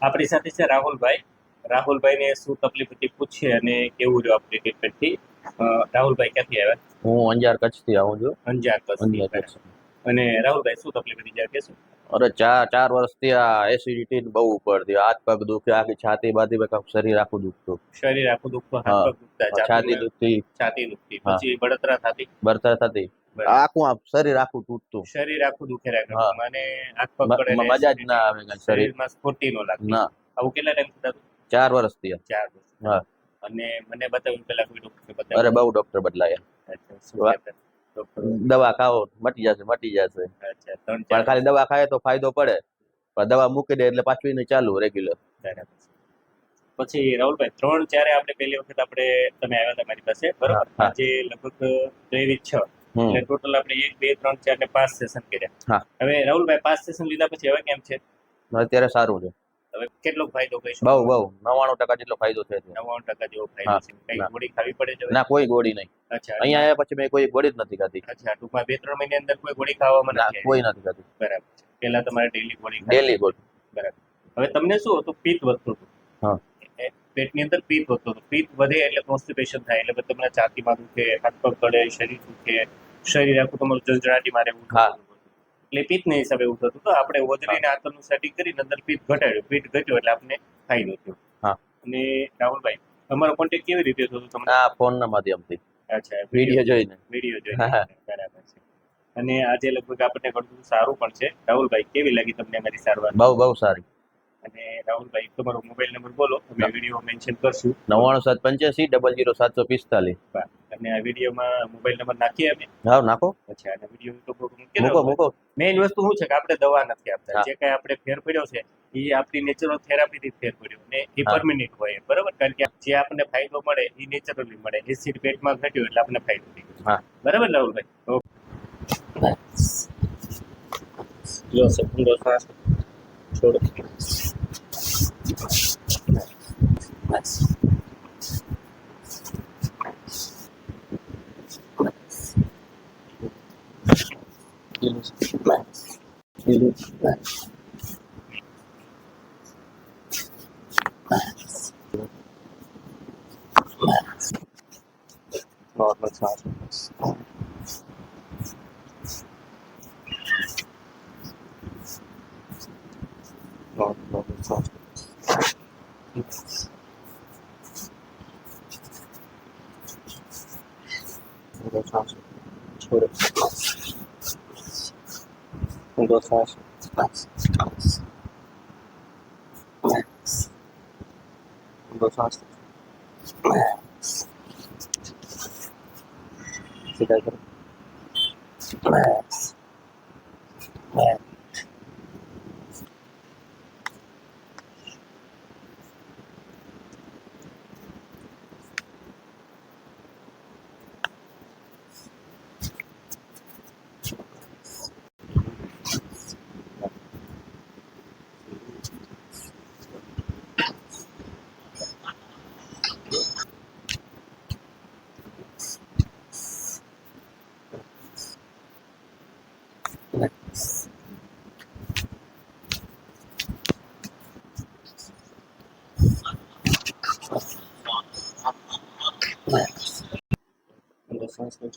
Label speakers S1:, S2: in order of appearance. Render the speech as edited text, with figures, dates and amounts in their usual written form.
S1: આપણી સાથે છે રાહુલભાઈ. રાહુલભાઈને શું તકલીફ હતી પૂછીએ અને કેવું રહ્યું આપણી ટ્રીટમેન્ટથી. રાહુલભાઈ ક્યાંથી આવ્યા?
S2: હું અંજાર કચ્છથી આવું છું.
S1: અંજાર કચ્છથી.
S2: અંજાર કચ્છ.
S1: અને રાહુલભાઈ શું તકલીફ હતી જરા કહેશો?
S2: અરે ચાર વર્ષથી આ એસિડિટી બહુ ઉપડતી, હાથ પગ દુખે, આખી છાતી બાતી શરીર આખું દુખતું.
S1: શરીર આખું દુખતું, હાથ પગ દુખતા,
S2: છાતી દુખતી,
S1: છાતી દુખતી, પછી બળતરા થતી,
S2: બળતરા થતી, આખું શરીર આખું તૂટતું,
S1: શરીર આખું દુખે રાખે અને હાથ પગ પડે
S2: મજા જ ના આવે,
S1: શરીરમાં સ્ફૂર્તિ નો લાગતી.
S2: ના.
S1: આવું કેટલા ટાઈમ થતું?
S2: 4 વર્ષથી.
S1: 4 વર્ષ.
S2: હા.
S1: અને મને બતાવ્યું પેલા કોઈ ડોક્ટર બતાવ્યું?
S2: અરે બહુ ડોક્ટર બદલાયા.
S1: અચ્છા, શું કહેતા ડોક્ટર?
S2: દવા ખાઓ મટી જશે.
S1: અચ્છા, 3-4
S2: પણ ખાલી દવા ખાય તો ફાયદો પડે, પણ દવા મૂકી દે એટલે પાછું એને ચાલુ રેગ્યુલર.
S1: પછી રાહુલભાઈ 3-4 આપણે પહેલી વખત તમે આવ્યા હતા મારી પાસે, બરોબર? આજે લગભગ 23/6 એટલે ટોટલ આપણે 1, 2, 3, 4 ને 5 સેશન કર્યા. હવે રાહુલભાઈ 5 સેશન લીધા પછી હવે કેમ છે?
S2: અત્યારે સારું છે.
S1: હવે કેટલો ફાયદો કહીશું?
S2: બહુ 99% જેટલો ફાયદો છે.
S1: 99% જેવો ફાયદો છે. કઈ ગોળી ખાવી પડે છે?
S2: ના, કોઈ ગોળી નહીં.
S1: અચ્છા,
S2: અહીંયા આવ્યા પછી મેં કોઈ ગોળી જ નથી ખાધી.
S1: અચ્છા, ટૂંકમાં 2-3 મહિના અંદર કોઈ ગોળી ખાવામાં નથી?
S2: કોઈ નથી ખાધી.
S1: બરાબર છે. પહેલા તમારે ડેલી ગોળી બરાબર. હવે તમને શું હતું? પિત્ત વધતું હતું.
S2: હા.
S1: પેટની અંદર પિત્ત વધતું હતું. પિત્ત વધે એટલે કોન્સ્ટિપેશન થાય, એટલે તમને છાતીમાં દુખે, હાથ પગ કળે, શરીર દુખે, શરીર આખું તમારું જળજળાટી મારે એવું થતું. એટલે પિત્તના હિસાબે એવું થતું. તો આપણે ઓજરીને આતરનું સેટિંગ કરીને અંદર પિત્ત ઘટાડ્યું, પિત્ત ઘટ્યું એટલે આપણે ફાયદો થયો. અને રાહુલભાઈ તમારો કોન્ટેક્ટ કેવી રીતે થતો તમને?
S2: આ ફોનના માધ્યમથી.
S1: અચ્છા,
S2: વિડીયો જોઈને.
S1: બરાબર છે. અને આજે લગભગ આપણને ઘણું સારું પણ છે. રાહુલભાઈ કેવી લાગી તમને અમારી સારવાર?
S2: બહુ સારી.
S1: અને રાહુલભાઈ તમારો મોબાઈલ નંબર બોલો, અમે વિડીયો મેન્શન કરશું.
S2: 9785
S1: અને આ વિડીયોમાં મોબાઈલ નંબર નાખીએ અમે?
S2: હા, નાખો.
S1: અચ્છા, અને વિડીયો મૂકો. મેઇન વસ્તુ શું છે કે આપણે દવા નથી આપતા. જે કઈ આપણે ફેર પડ્યો છે એ આપણી નેચરલ થેરાપીથી ફેર પડ્યો અને એ પરમેનન્ટ હોય, બરાબર? કારણ કે જે આપણને ફાયદો મળે એ નેચરલી મળે. એસિડ પેટમાં ઘટ્યો એટલે આપણને ફાયદો થઈ ગયો. બરાબર રાહુલભાઈ? જો સેકન્ડો શ્વાસ છોડો. નોર્મલ શ્વાસ. નોર્મલ શ્વાસ. છોડો. ઊંડો શ્વાસ. ઊંડો શ્વાસ. સીધા કરો. ઊંડો શ્વાસ લો.